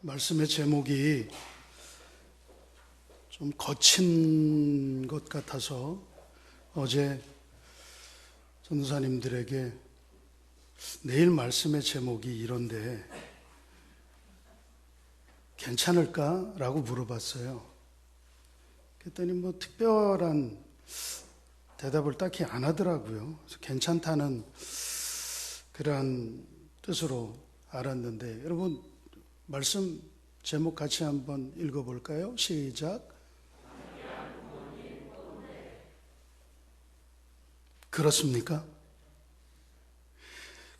말씀의 제목이 좀 거친 것 같아서 어제 전도사님들에게 내일 말씀의 제목이 이런데 괜찮을까라고 물어봤어요. 그랬더니 뭐 특별한 대답을 딱히 안 하더라고요. 그래서 괜찮다는 그러한 뜻으로 알았는데, 여러분 말씀 제목 같이 한번 읽어볼까요? 시작. 그렇습니까?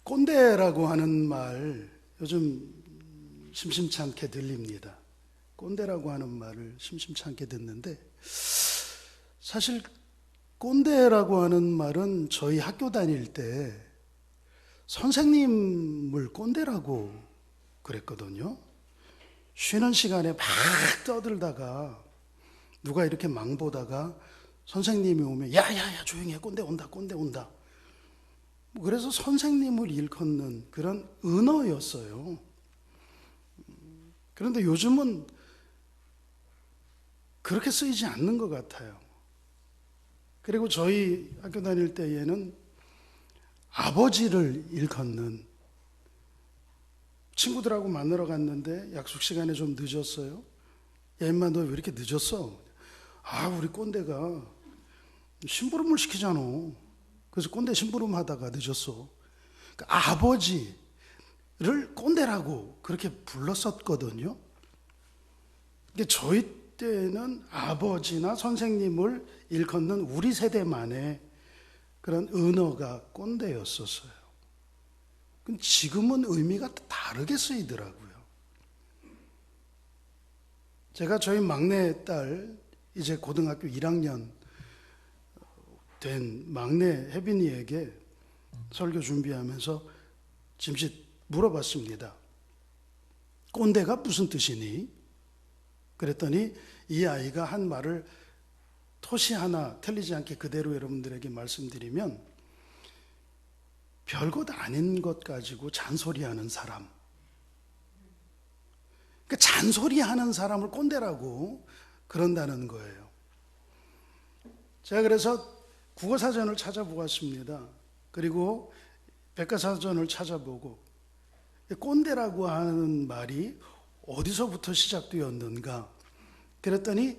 꼰대라고 하는 말 요즘 심심찮게 들립니다. 꼰대라고 하는 말을 심심찮게 듣는데, 사실 꼰대라고 하는 말은 저희 학교 다닐 때 선생님을 꼰대라고 그랬거든요. 쉬는 시간에 막 떠들다가 누가 이렇게 망보다가 선생님이 오면 야야야 조용히 해, 꼰대 온다 꼰대 온다. 그래서 선생님을 일컫는 그런 은어였어요. 그런데 요즘은 그렇게 쓰이지 않는 것 같아요. 그리고 저희 학교 다닐 때에는 아버지를 일컫는, 친구들하고 만나러 갔는데 약속 시간에 좀 늦었어요. 야 임마 너 왜 이렇게 늦었어? 아 우리 꼰대가 심부름을 시키잖아. 그래서 꼰대 심부름 하다가 늦었어. 그러니까 아버지를 꼰대라고 그렇게 불렀었거든요. 근데 저희 때는 아버지나 선생님을 일컫는 우리 세대만의 그런 은어가 꼰대였었어요. 근데 지금은 의미가 다르게 쓰이더라고요. 제가 저희 막내 딸, 이제 고등학교 1학년 된 막내 혜빈이에게 설교 준비하면서 잠시 물어봤습니다. 꼰대가 무슨 뜻이니? 그랬더니 이 아이가 한 말을 토시 하나 틀리지 않게 그대로 여러분들에게 말씀드리면, 별것 아닌 것 가지고 잔소리하는 사람. 그러니까 잔소리하는 사람을 꼰대라고 그런다는 거예요. 제가 그래서 국어사전을 찾아보았습니다. 그리고 백과사전을 찾아보고 꼰대라고 하는 말이 어디서부터 시작되었는가? 그랬더니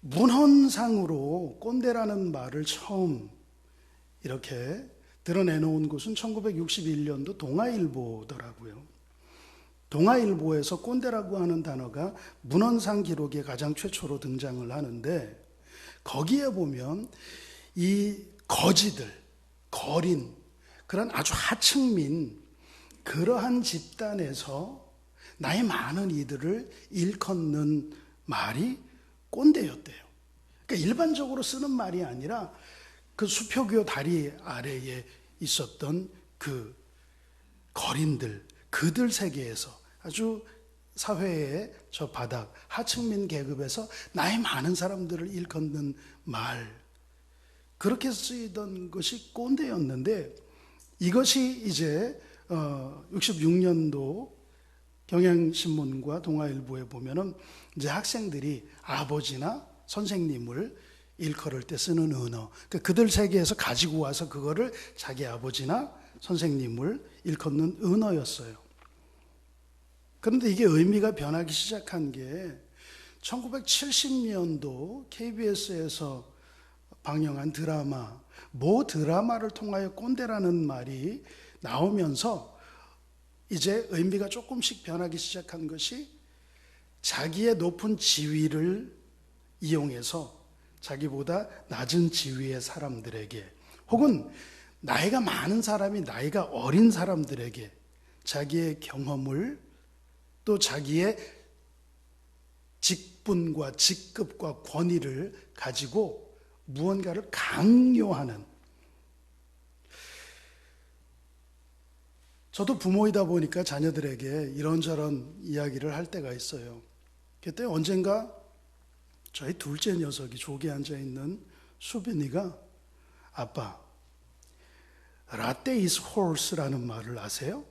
문헌상으로 꼰대라는 말을 처음 이렇게 드러내놓은 곳은 1961년도 동아일보더라고요. 동아일보에서 꼰대라고 하는 단어가 문헌상 기록에 가장 최초로 등장을 하는데, 거기에 보면 이 거지들, 거린, 그런 아주 하층민, 그러한 집단에서 나이 많은 이들을 일컫는 말이 꼰대였대요. 그러니까 일반적으로 쓰는 말이 아니라 그 수표교 다리 아래에 있었던 그 거린들, 그들 세계에서 아주 사회의 저 바닥, 하층민 계급에서 나이 많은 사람들을 일컫는 말, 그렇게 쓰이던 것이 꼰대였는데, 이것이 이제 66년도 경향신문과 동아일보에 보면은 이제 학생들이 아버지나 선생님을 일컬을 때 쓰는 언어, 그러니까 그들 세계에서 가지고 와서 그거를 자기 아버지나 선생님을 일컫는 언어였어요. 그런데 이게 의미가 변하기 시작한 게 1970년도 KBS에서 방영한 드라마, 모 드라마를 통하여 꼰대라는 말이 나오면서 이제 의미가 조금씩 변하기 시작한 것이, 자기의 높은 지위를 이용해서 자기보다 낮은 지위의 사람들에게, 혹은 나이가 많은 사람이 나이가 어린 사람들에게 자기의 경험을, 또 자기의 직분과 직급과 권위를 가지고 무언가를 강요하는, 저도 부모이다 보니까 자녀들에게 이런저런 이야기를 할 때가 있어요. 그때 언젠가 저희 둘째 녀석이 조기에 앉아있는 수빈이가, 아빠, 라떼 is horse라는 말을 아세요?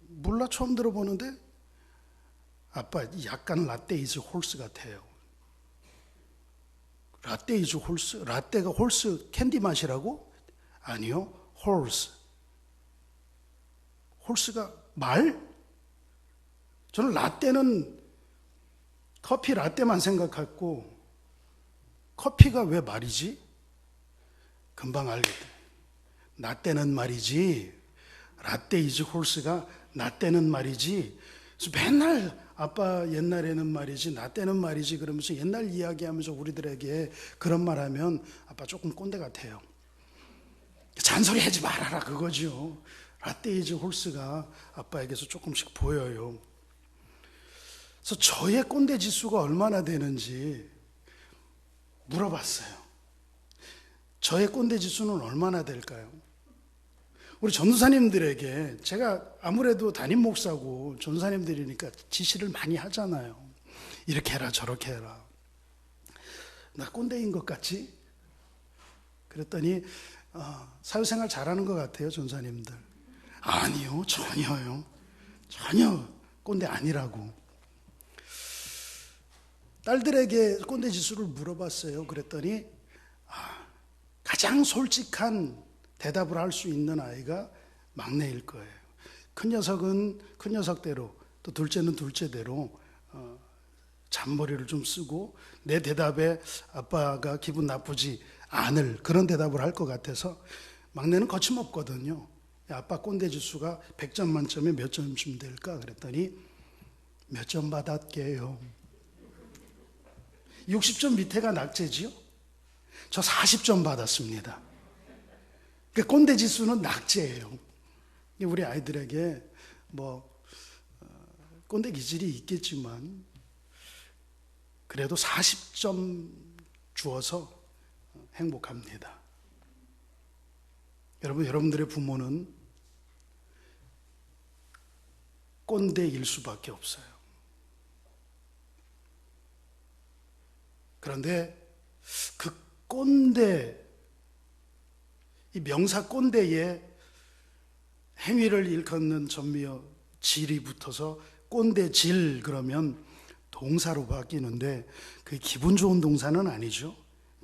몰라, 처음 들어보는데 아빠 약간 라떼 이즈 홀스 같아요. 라떼 이즈 홀스? 라떼가 홀스 캔디 맛이라고? 아니요. 홀스. 홀스가 말? 저는 라떼는 커피 라떼만 생각했고 커피가 왜 말이지? 금방 알겠다. 라떼는 말이지. 라떼 이즈 홀스가 라떼는 말이지. 그래서 맨날 아빠 옛날에는 말이지 라떼는 말이지 그러면서 옛날 이야기하면서 우리들에게 그런 말하면 아빠 조금 꼰대 같아요. 잔소리 하지 말아라 그거죠. 라떼 이즈 홀스가 아빠에게서 조금씩 보여요. 그래서 저의 꼰대 지수가 얼마나 되는지 물어봤어요. 저의 꼰대 지수는 얼마나 될까요? 우리 전도사님들에게 제가 아무래도 담임 목사고 전도사님들이니까 지시를 많이 하잖아요. 이렇게 해라 저렇게 해라. 나 꼰대인 것 같지? 그랬더니 사회생활 잘하는 것 같아요 전도사님들. 아니요 전혀요. 전혀 꼰대 아니라고. 딸들에게 꼰대 지수를 물어봤어요. 그랬더니 가장 솔직한 대답을 할 수 있는 아이가 막내일 거예요. 큰 녀석은 큰 녀석대로 또 둘째는 둘째대로 잔머리를 좀 쓰고 내 대답에 아빠가 기분 나쁘지 않을 그런 대답을 할 것 같아서 막내는 거침없거든요. 야, 아빠 꼰대 지수가 100점 만점에 몇 점쯤 될까? 그랬더니 몇 점 받았게요? 60점 밑에가 낙제지요? 저 40점 받았습니다. 그러니까 꼰대 지수는 낙제예요. 우리 아이들에게 꼰대 기질이 있겠지만 그래도 40점 주어서 행복합니다. 여러분들의 부모는 꼰대일 수밖에 없어요. 그런데 그 꼰대, 이 명사 꼰대에 행위를 일컫는 전미어 질이 붙어서 꼰대질 그러면 동사로 바뀌는데 그게 기분 좋은 동사는 아니죠.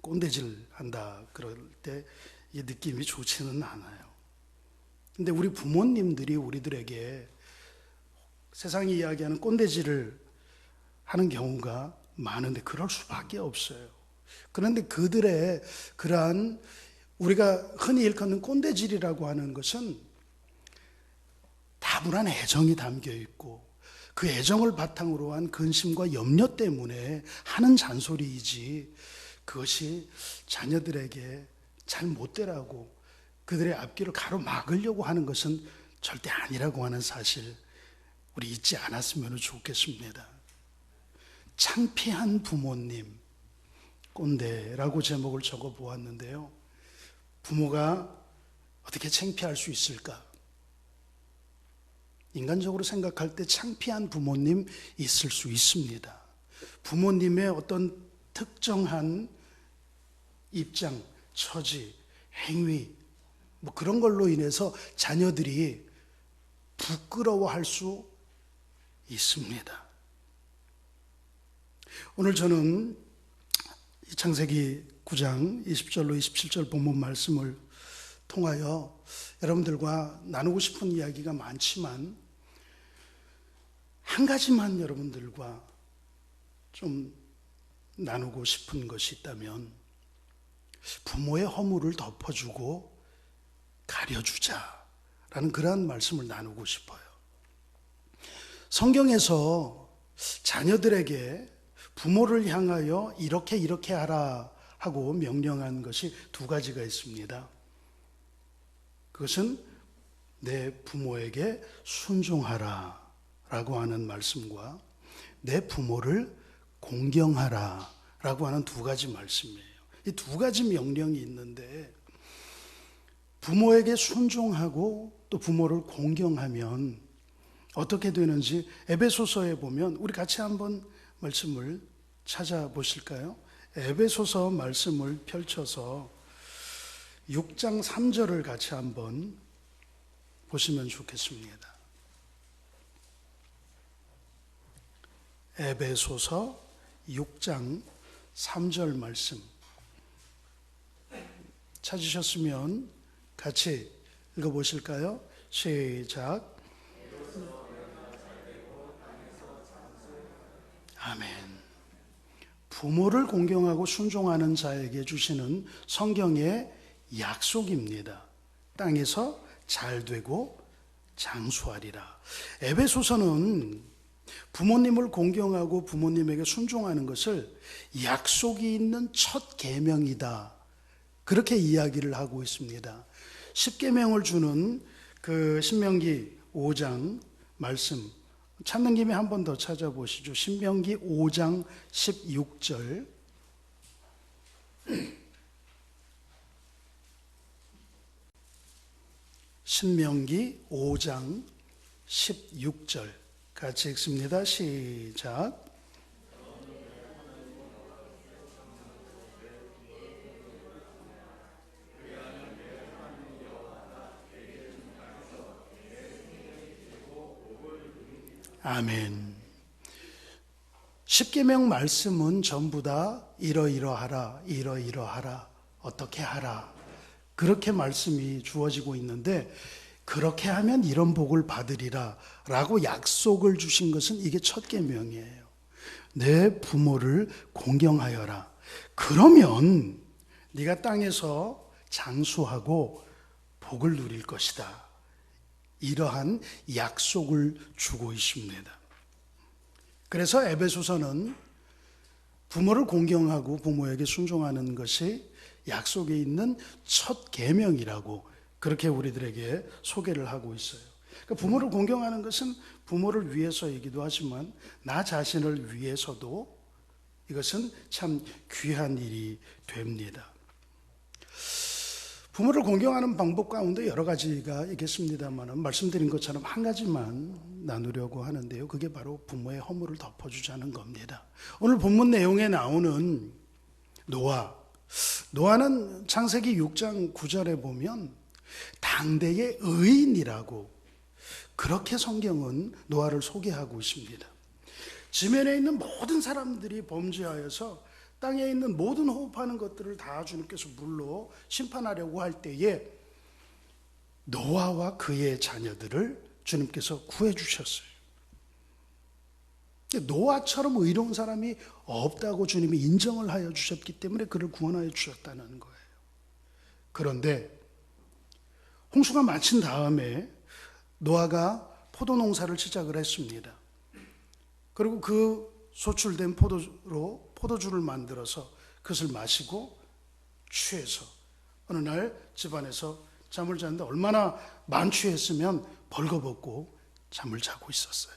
꼰대질 한다 그럴 때 이 느낌이 좋지는 않아요. 근데 우리 부모님들이 우리들에게 세상이 이야기하는 꼰대질을 하는 경우가 많은데 그럴 수밖에 없어요. 그런데 그들의 그러한 우리가 흔히 일컫는 꼰대질이라고 하는 것은 다분한 애정이 담겨 있고 그 애정을 바탕으로 한 근심과 염려 때문에 하는 잔소리이지 그것이 자녀들에게 잘 못되라고 그들의 앞길을 가로막으려고 하는 것은 절대 아니라고 하는 사실 우리 잊지 않았으면 좋겠습니다. 창피한 부모님 꼰대라고 제목을 적어 보았는데요. 부모가 어떻게 창피할 수 있을까? 인간적으로 생각할 때 창피한 부모님 있을 수 있습니다. 부모님의 어떤 특정한 입장, 처지, 행위 그런 걸로 인해서 자녀들이 부끄러워할 수 있습니다. 오늘 저는 창세기 9장 20절로 27절 본문 말씀을 통하여 여러분들과 나누고 싶은 이야기가 많지만 한 가지만 여러분들과 좀 나누고 싶은 것이 있다면 부모의 허물을 덮어주고 가려주자라는 그러한 말씀을 나누고 싶어요. 성경에서 자녀들에게 부모를 향하여 이렇게 하라 하고 명령한 것이 두 가지가 있습니다. 그것은 내 부모에게 순종하라 라고 하는 말씀과 내 부모를 공경하라 라고 하는 두 가지 말씀이에요. 이 두 가지 명령이 있는데 부모에게 순종하고 또 부모를 공경하면 어떻게 되는지 에베소서에 보면 우리 같이 한번 말씀을 찾아보실까요? 에베소서 말씀을 펼쳐서 6장 3절을 같이 한번 보시면 좋겠습니다. 에베소서 6장 3절 말씀 찾으셨으면 같이 읽어보실까요? 시작. 아멘. 부모를 공경하고 순종하는 자에게 주시는 성경의 약속입니다. 땅에서 잘 되고 장수하리라. 에베소서는 부모님을 공경하고 부모님에게 순종하는 것을 약속이 있는 첫 계명이다, 그렇게 이야기를 하고 있습니다. 10계명을 주는 그 신명기 5장 말씀 찾는 김에 한 번 더 찾아보시죠. 신명기 5장 16절. 신명기 5장 16절 같이 읽습니다. 시작. 아멘. 십계명 말씀은 전부 다 이러이러하라, 이러이러하라, 어떻게 하라, 그렇게 말씀이 주어지고 있는데, 그렇게 하면 이런 복을 받으리라 라고 약속을 주신 것은 이게 첫 계명이에요. 내 부모를 공경하여라. 그러면 네가 땅에서 장수하고 복을 누릴 것이다. 이러한 약속을 주고 있습니다. 그래서 에베소서는 부모를 공경하고 부모에게 순종하는 것이 약속에 있는 첫 계명이라고 그렇게 우리들에게 소개를 하고 있어요. 그러니까 부모를 공경하는 것은 부모를 위해서이기도 하지만 나 자신을 위해서도 이것은 참 귀한 일이 됩니다. 부모를 공경하는 방법 가운데 여러 가지가 있겠습니다만 말씀드린 것처럼 한 가지만 나누려고 하는데요. 그게 바로 부모의 허물을 덮어주자는 겁니다. 오늘 본문 내용에 나오는 노아는 창세기 6장 9절에 보면 당대의 의인이라고 그렇게 성경은 노아를 소개하고 있습니다. 지면에 있는 모든 사람들이 범죄하여서 땅에 있는 모든 호흡하는 것들을 다 주님께서 물로 심판하려고 할 때에 노아와 그의 자녀들을 주님께서 구해 주셨어요. 노아처럼 의로운 사람이 없다고 주님이 인정을 하여 주셨기 때문에 그를 구원하여 주셨다는 거예요. 그런데 홍수가 마친 다음에 노아가 포도 농사를 시작을 했습니다. 그리고 그 소출된 포도로 포도주를 만들어서 그것을 마시고 취해서 어느 날 집안에서 잠을 잤는데 얼마나 만취했으면 벌거벗고 잠을 자고 있었어요.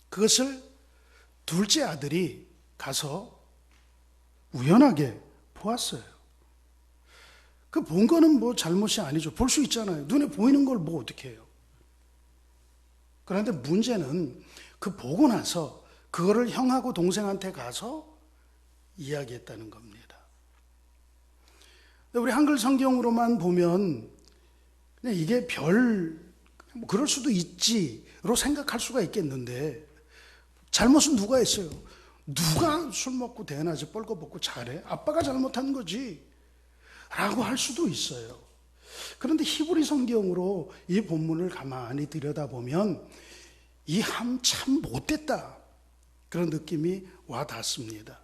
그것을 둘째 아들이 가서 우연하게 보았어요. 그 본 거는 뭐 잘못이 아니죠. 볼 수 있잖아요. 눈에 보이는 걸 뭐 어떻게 해요. 그런데 문제는 그 보고 나서 그거를 형하고 동생한테 가서 이야기했다는 겁니다. 우리 한글 성경으로만 보면 그냥 이게 뭐 그럴 수도 있지로 생각할 수가 있겠는데 잘못은 누가 했어요? 누가 술 먹고 대낮에 뻘거벗고 잘해? 아빠가 잘못한 거지 라고 할 수도 있어요. 그런데 히브리 성경으로 이 본문을 가만히 들여다보면 이 함 참 못됐다, 그런 느낌이 와 닿습니다.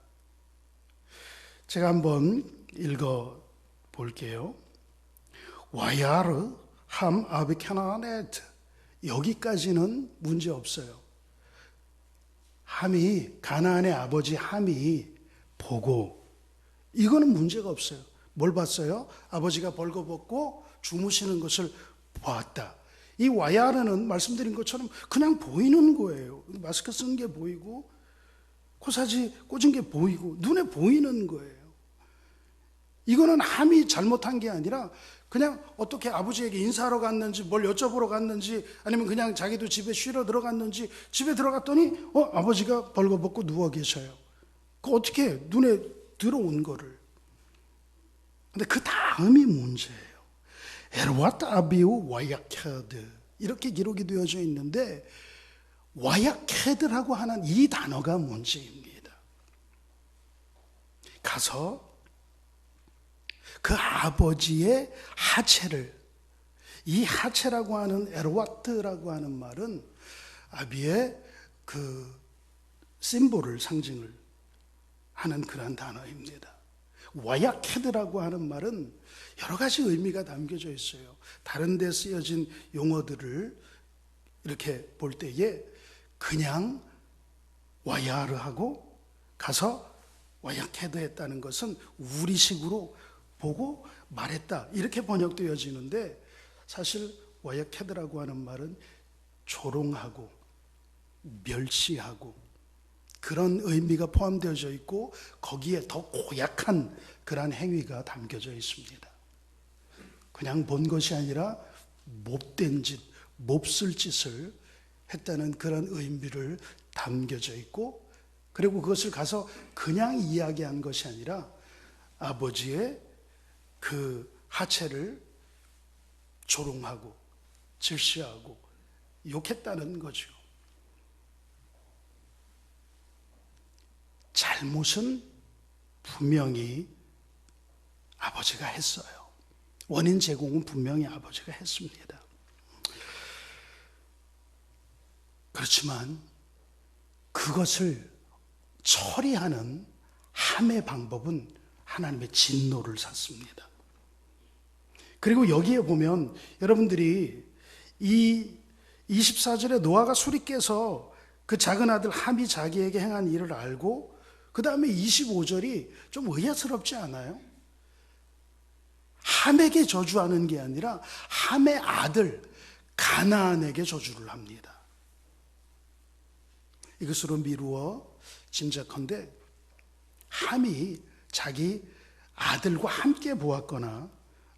제가 한번 읽어 볼게요. 와야르 함 아비카나넷, 여기까지는 문제 없어요. 함이, 가나안의 아버지 함이 보고, 이거는 문제가 없어요. 뭘 봤어요? 아버지가 벌거벗고 주무시는 것을 보았다. 이 와야르는 말씀드린 것처럼 그냥 보이는 거예요. 마스크 쓴 게 보이고 코사지 꽂은 게 보이고 눈에 보이는 거예요. 이거는 함이 잘못한 게 아니라 그냥 어떻게 아버지에게 인사하러 갔는지 뭘 여쭤보러 갔는지 아니면 그냥 자기도 집에 쉬러 들어갔는지, 집에 들어갔더니 아버지가 벌거벗고 누워 계셔요. 그 어떻게 눈에 들어온 거를. 근데 그 다음이 문제예요. 에르와트 아비우 와야카드, 이렇게 기록이 되어져 있는데 와야케드라고 하는 이 단어가 문제입니다. 가서 그 아버지의 하체를, 이 하체라고 하는 에르와트라고 하는 말은 아비의 그 심볼을 상징을 하는 그런 단어입니다. 와야케드라고 하는 말은 여러 가지 의미가 담겨져 있어요. 다른 데 쓰여진 용어들을 이렇게 볼 때에 그냥 와야르하고 가서 와야케드 했다는 것은 우리식으로 보고 말했다, 이렇게 번역되어지는데, 사실 와야케드라고 하는 말은 조롱하고 멸시하고 그런 의미가 포함되어져 있고, 거기에 더 고약한 그러한 행위가 담겨져 있습니다. 그냥 본 것이 아니라 몹된 짓, 몹쓸 짓을 했다는 그런 의미를 담겨져 있고, 그리고 그것을 가서 그냥 이야기한 것이 아니라 아버지의 그 하체를 조롱하고 질시하고 욕했다는 거죠. 잘못은 분명히 아버지가 했어요. 원인 제공은 분명히 아버지가 했습니다. 그렇지만 그것을 처리하는 함의 방법은 하나님의 진노를 샀습니다. 그리고 여기에 보면 여러분들이 이 24절에 노아가 술이 깨서 그 작은 아들 함이 자기에게 행한 일을 알고, 그 다음에 25절이 좀 의아스럽지 않아요? 함에게 저주하는 게 아니라 함의 아들 가나안에게 저주를 합니다. 이것으로 미루어 짐작컨대 함이 자기 아들과 함께 보았거나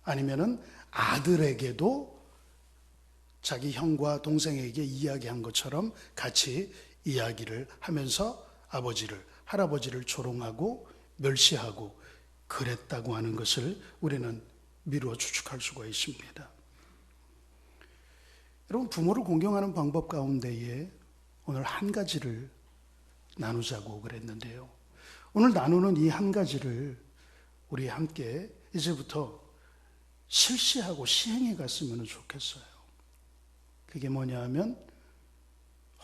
아니면은 아들에게도 자기 형과 동생에게 이야기한 것처럼 같이 이야기를 하면서 아버지를, 할아버지를 조롱하고 멸시하고 그랬다고 하는 것을 우리는 미루어 추측할 수가 있습니다. 여러분, 부모를 공경하는 방법 가운데에 오늘 한 가지를 나누자고 그랬는데요. 오늘 나누는 이 한 가지를 우리 함께 이제부터 실시하고 시행해 갔으면 좋겠어요. 그게 뭐냐 하면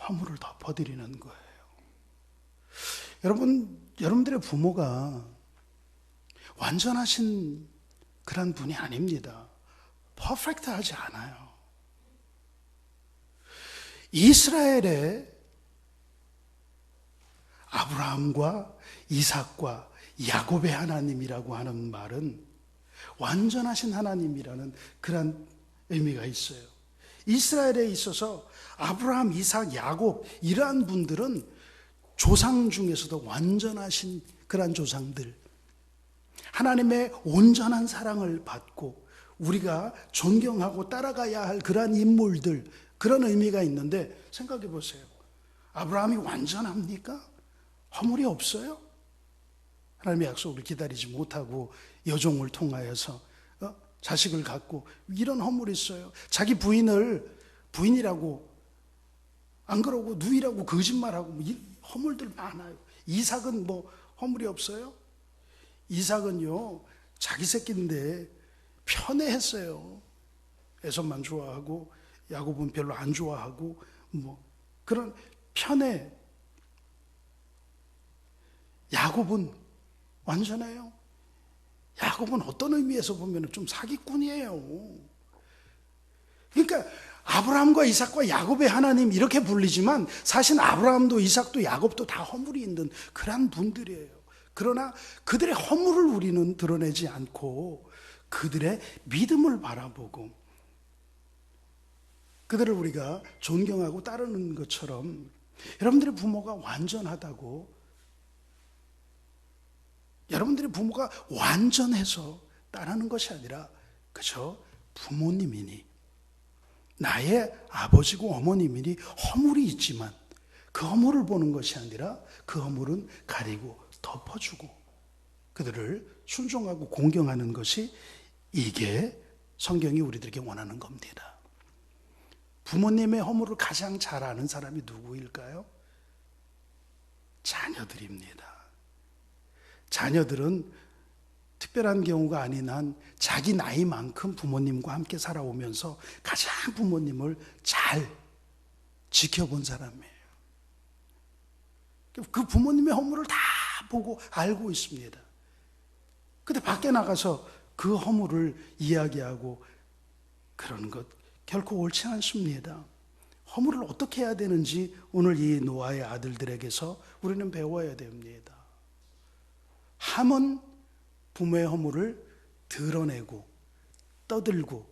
허물을 덮어드리는 거예요. 여러분들의 부모가 완전하신 그런 분이 아닙니다. 퍼펙트하지 않아요. 이스라엘의 아브라함과 이삭과 야곱의 하나님이라고 하는 말은 완전하신 하나님이라는 그런 의미가 있어요. 이스라엘에 있어서 아브라함, 이삭, 야곱 이러한 분들은 조상 중에서도 완전하신 그러한 조상들, 하나님의 온전한 사랑을 받고 우리가 존경하고 따라가야 할 그러한 인물들, 그런 의미가 있는데, 생각해 보세요. 아브라함이 완전합니까? 허물이 없어요? 하나님의 약속을 기다리지 못하고 여종을 통하여서 자식을 갖고 이런 허물이 있어요. 자기 부인을 부인이라고 안 그러고 누이라고 거짓말하고 허물들 많아요. 이삭은 뭐 허물이 없어요? 이삭은요, 자기 새끼인데 편애했어요. 에서만 좋아하고 야곱은 별로 안 좋아하고 뭐 그런 편애. 야곱은 완전해요. 야곱은 어떤 의미에서 보면 좀 사기꾼이에요. 그러니까 아브라함과 이삭과 야곱의 하나님 이렇게 불리지만 사실 아브라함도 이삭도 야곱도 다 허물이 있는 그런 분들이에요. 그러나 그들의 허물을 우리는 드러내지 않고 그들의 믿음을 바라보고 그들을 우리가 존경하고 따르는 것처럼, 여러분들의 부모가 완전하다고, 여러분들의 부모가 완전해서 따르는 것이 아니라 그저 부모님이니 나의 아버지고 어머님이니 허물이 있지만 그 허물을 보는 것이 아니라 그 허물은 가리고 덮어주고 그들을 순종하고 공경하는 것이, 이게 성경이 우리들에게 원하는 겁니다. 부모님의 허물을 가장 잘 아는 사람이 누구일까요? 자녀들입니다. 자녀들은 특별한 경우가 아닌 한 자기 나이만큼 부모님과 함께 살아오면서 가장 부모님을 잘 지켜본 사람이에요. 그 부모님의 허물을 다 보고 알고 있습니다. 근데 밖에 나가서 그 허물을 이야기하고 그러는 것 결코 옳지 않습니다. 허물을 어떻게 해야 되는지 오늘 이 노아의 아들들에게서 우리는 배워야 됩니다. 함은 부모의 허물을 드러내고 떠들고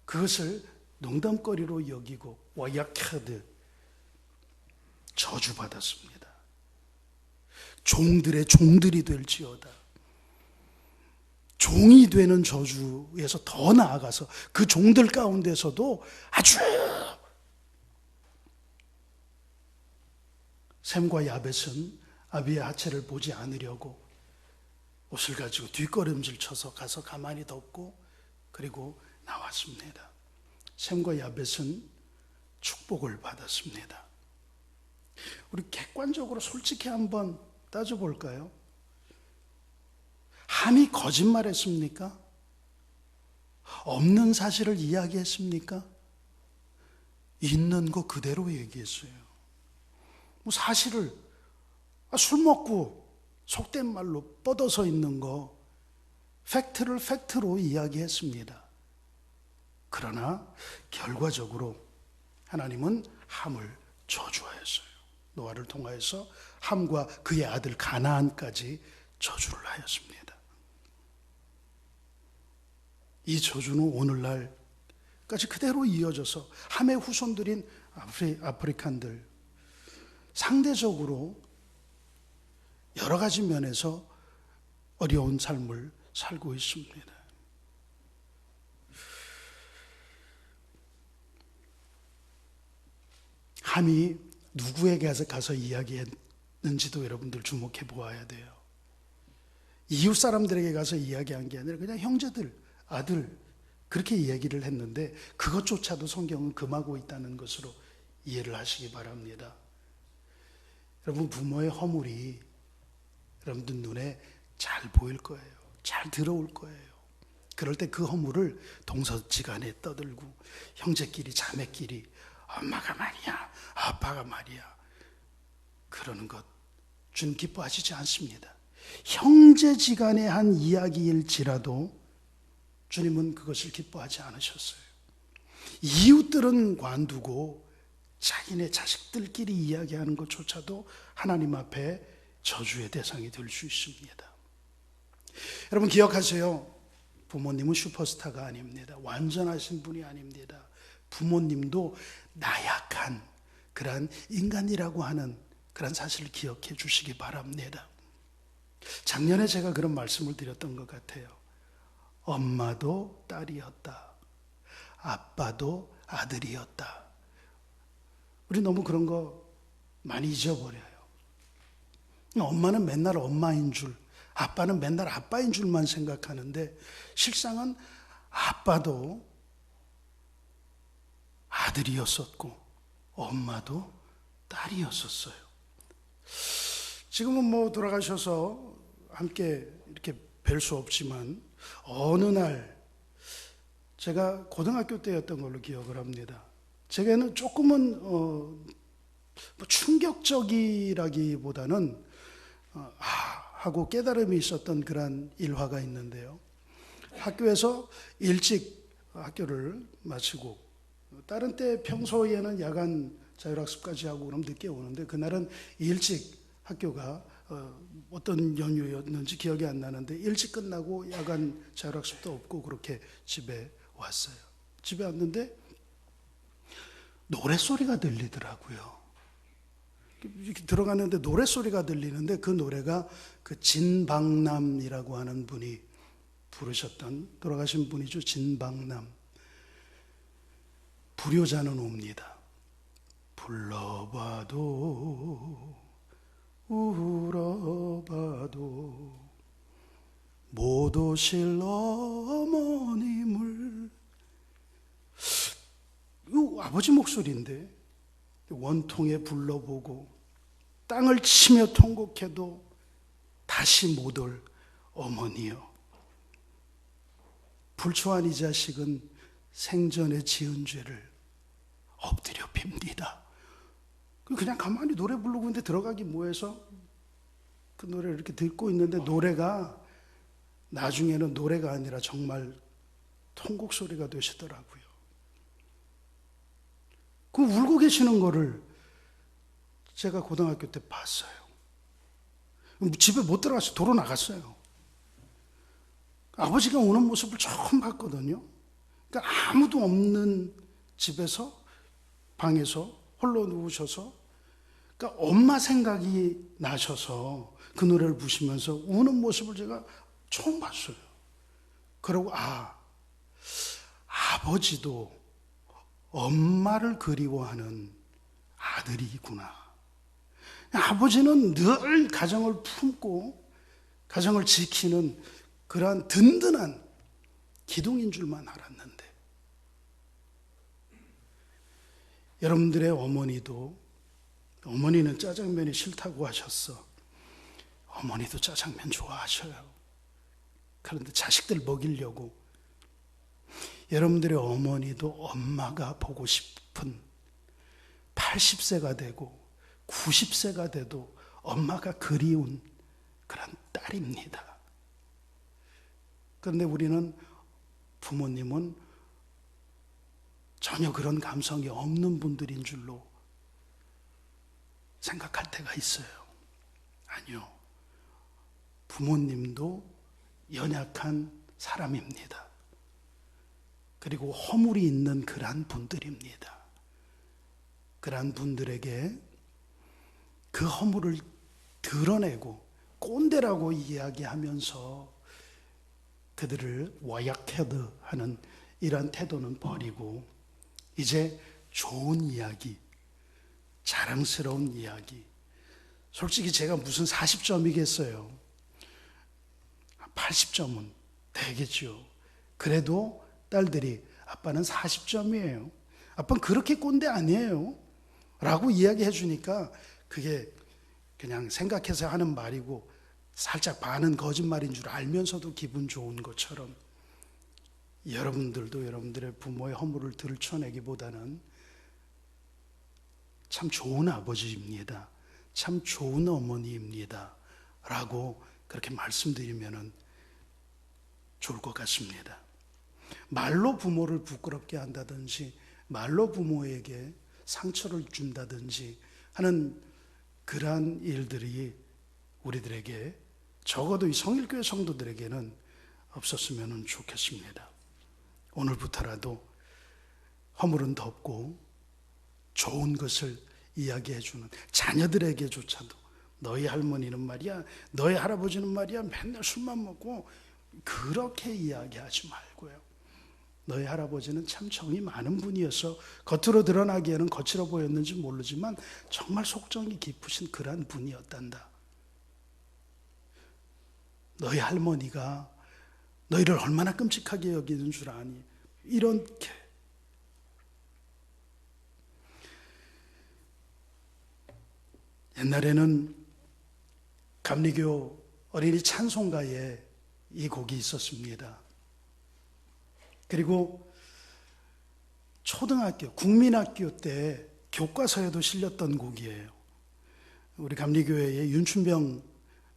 그것을 농담거리로 여기고 와야카드 저주받았습니다. 종들의 종들이 될지어다. 종이 되는 저주에서 더 나아가서 그 종들 가운데서도 아주 셈과 야벳은 아비의 하체를 보지 않으려고 옷을 가지고 뒷걸음질 쳐서 가서 가만히 덮고 그리고 나왔습니다. 셈과 야벳은 축복을 받았습니다. 우리 객관적으로 솔직히 한번 따져볼까요? 함이 거짓말했습니까? 없는 사실을 이야기했습니까? 있는 거 그대로 얘기했어요. 뭐 사실을 술 먹고 속된 말로 뻗어서 있는 거 팩트를 팩트로 이야기했습니다. 그러나 결과적으로 하나님은 함을 저주하였어요. 노아를 통하여서 함과 그의 아들 가나안까지 저주를 하였습니다. 이 저주는 오늘날까지 그대로 이어져서 함의 후손들인 아프리칸들 상대적으로 여러 가지 면에서 어려운 삶을 살고 있습니다. 함이 누구에게 가서 이야기했는지도 여러분들 주목해 보아야 돼요. 이웃 사람들에게 가서 이야기한 게 아니라 그냥 형제들, 아들 그렇게 이야기를 했는데 그것조차도 성경은 금하고 있다는 것으로 이해를 하시기 바랍니다. 여러분 부모의 허물이 여러분들 눈에 잘 보일 거예요. 잘 들어올 거예요. 그럴 때 그 허물을 동서지간에 떠들고 형제끼리 자매끼리 엄마가 말이야 아빠가 말이야 그러는 것 주님 기뻐하시지 않습니다. 형제지간의 한 이야기일지라도 주님은 그것을 기뻐하지 않으셨어요. 이웃들은 관두고 자기네 자식들끼리 이야기하는 것조차도 하나님 앞에 저주의 대상이 될 수 있습니다. 여러분 기억하세요. 부모님은 슈퍼스타가 아닙니다. 완전하신 분이 아닙니다. 부모님도 나약한 그러한 인간이라고 하는 그런 사실을 기억해 주시기 바랍니다. 작년에 제가 그런 말씀을 드렸던 것 같아요. 엄마도 딸이었다. 아빠도 아들이었다. 우리 너무 그런 거 많이 잊어버려요. 엄마는 맨날 엄마인 줄, 아빠는 맨날 아빠인 줄만 생각하는데 실상은 아빠도 아들이었었고 엄마도 딸이었었어요. 지금은 뭐 돌아가셔서 함께 이렇게 뵐 수 없지만 어느 날 제가 고등학교 때였던 걸로 기억을 합니다. 제게는 조금은 뭐 충격적이라기보다는 하고 깨달음이 있었던 그런 일화가 있는데요. 학교에서 일찍 학교를 마치고 다른 때 평소에는 야간 자율학습까지 하고 그럼 늦게 오는데 그날은 일찍 학교가 어떤 연유였는지 기억이 안 나는데 일찍 끝나고 야간 자율학습도 없고 그렇게 집에 왔어요. 집에 왔는데 노랫소리가 들리더라고요. 이렇게 들어갔는데 노랫소리가 들리는데 그 노래가 그 진박남이라고 하는 분이 부르셨던 돌아가신 분이죠. 진박남. 불효자는 옵니다. 불러봐도 울어봐도 못 오실 어머님을 아버지 목소리인데 원통에 불러보고 땅을 치며 통곡해도 다시 못 올 어머니여. 불초한 이 자식은 생전에 지은 죄를 엎드려 빕니다. 그냥 가만히 노래 부르고 있는데 들어가기 뭐해서 그 노래를 이렇게 듣고 있는데 노래가 나중에는 노래가 아니라 정말 통곡 소리가 되시더라고요. 그 울고 계시는 거를 제가 고등학교 때 봤어요. 집에 못 들어가서 도로 나갔어요. 아버지가 우는 모습을 처음 봤거든요. 그러니까 아무도 없는 집에서 방에서 홀로 누우셔서 그러니까 엄마 생각이 나셔서 그 노래를 부르시면서 우는 모습을 제가 처음 봤어요. 그러고 아버지도 엄마를 그리워하는 아들이구나. 아버지는 늘 가정을 품고 가정을 지키는 그러한 든든한 기둥인 줄만 알았는데 여러분들의 어머니는 짜장면이 싫다고 하셨어. 어머니도 짜장면 좋아하셔요. 그런데 자식들 먹이려고 여러분들의 어머니도 엄마가 보고 싶은 80세가 되고 90세가 돼도 엄마가 그리운 그런 딸입니다. 그런데 우리는 부모님은 전혀 그런 감성이 없는 분들인 줄로 생각할 때가 있어요. 아니요. 부모님도 연약한 사람입니다. 그리고 허물이 있는 그러한 분들입니다. 그러한 분들에게 그 허물을 드러내고 꼰대라고 이야기하면서 그들을 와약헤드 하는 이러한 태도는 버리고 이제 좋은 이야기, 자랑스러운 이야기. 솔직히 제가 무슨 40점이겠어요. 80점은 되겠죠. 그래도 딸들이 아빠는 40점이에요. 아빠는 그렇게 꼰대 아니에요. 라고 이야기해 주니까 그게 그냥 생각해서 하는 말이고 살짝 반은 거짓말인 줄 알면서도 기분 좋은 것처럼 여러분들도 여러분들의 부모의 허물을 들춰내기보다는 참 좋은 아버지입니다. 참 좋은 어머니입니다. 라고 그렇게 말씀드리면 좋을 것 같습니다. 말로 부모를 부끄럽게 한다든지 말로 부모에게 상처를 준다든지 하는 그러한 일들이 우리들에게 적어도 이 성일교회 성도들에게는 없었으면 좋겠습니다. 오늘부터라도 허물은 덮고 좋은 것을 이야기해주는 자녀들에게조차도 너희 할머니는 말이야, 너희 할아버지는 말이야 맨날 술만 먹고 그렇게 이야기하지 말고요. 너희 할아버지는 참 정이 많은 분이어서 겉으로 드러나기에는 거칠어 보였는지 모르지만 정말 속정이 깊으신 그러한 분이었단다. 너희 할머니가 너희를 얼마나 끔찍하게 여기는 줄 아니. 이렇게 옛날에는 감리교 어린이 찬송가에 이 곡이 있었습니다. 그리고 초등학교, 국민학교 때 교과서에도 실렸던 곡이에요. 우리 감리교회의 윤춘병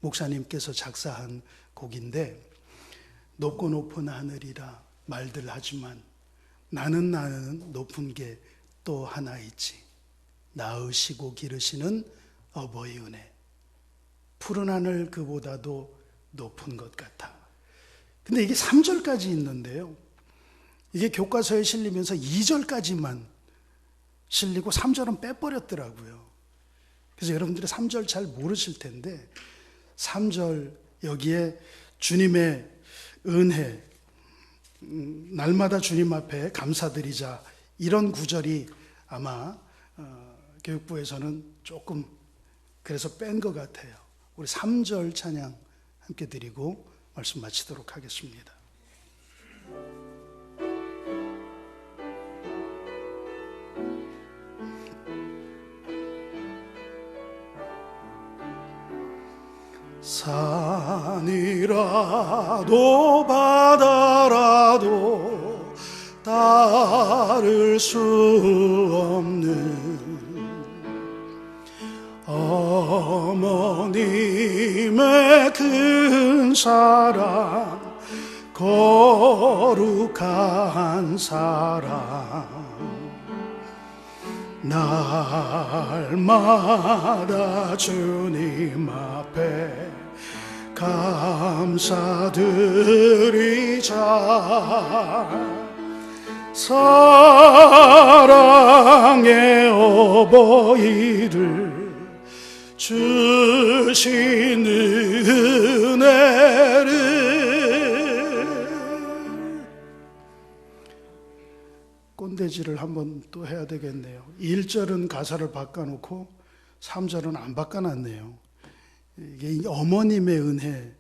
목사님께서 작사한 곡인데 높고 높은 하늘이라 말들 하지만 나는 높은 게 또 하나 있지. 낳으시고 기르시는 어버이 은혜. 푸른 하늘 그보다도 높은 것 같아. 근데 이게 3절까지 있는데요. 이게 교과서에 실리면서 2절까지만 실리고 3절은 빼버렸더라고요. 그래서 여러분들이 3절 잘 모르실 텐데 3절 여기에 주님의 은혜, 날마다 주님 앞에 감사드리자 이런 구절이 아마 교육부에서는 조금 그래서 뺀 것 같아요. 우리 3절 찬양 함께 드리고 말씀 마치도록 하겠습니다. 산이라도 바다라도 따를 수 없는 어머님의 큰 사랑, 거룩한 사랑, 날마다 주님 앞에 감사드리자. 사랑의 어버이들 주신 은혜를. 꼰대질을 한번 또 해야 되겠네요. 1절은 가사를 바꿔놓고 3절은 안 바꿔놨네요. 이게 어머님의 은혜,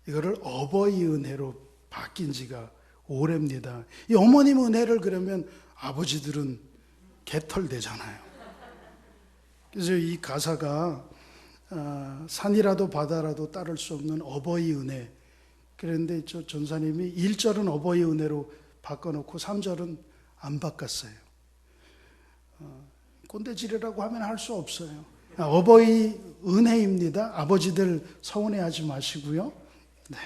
이거를 어버이 은혜로 바뀐 지가 오래입니다. 이 어머님 은혜를 그러면 아버지들은 개털되잖아요. 그래서 이 가사가 산이라도 바다라도 따를 수 없는 어버이 은혜. 그런데 저 전사님이 1절은 어버이 은혜로 바꿔놓고 3절은 안 바꿨어요. 꼰대질이라고 하면 할 수 없어요. 어버이 은혜입니다. 아버지들 서운해하지 마시고요. 네.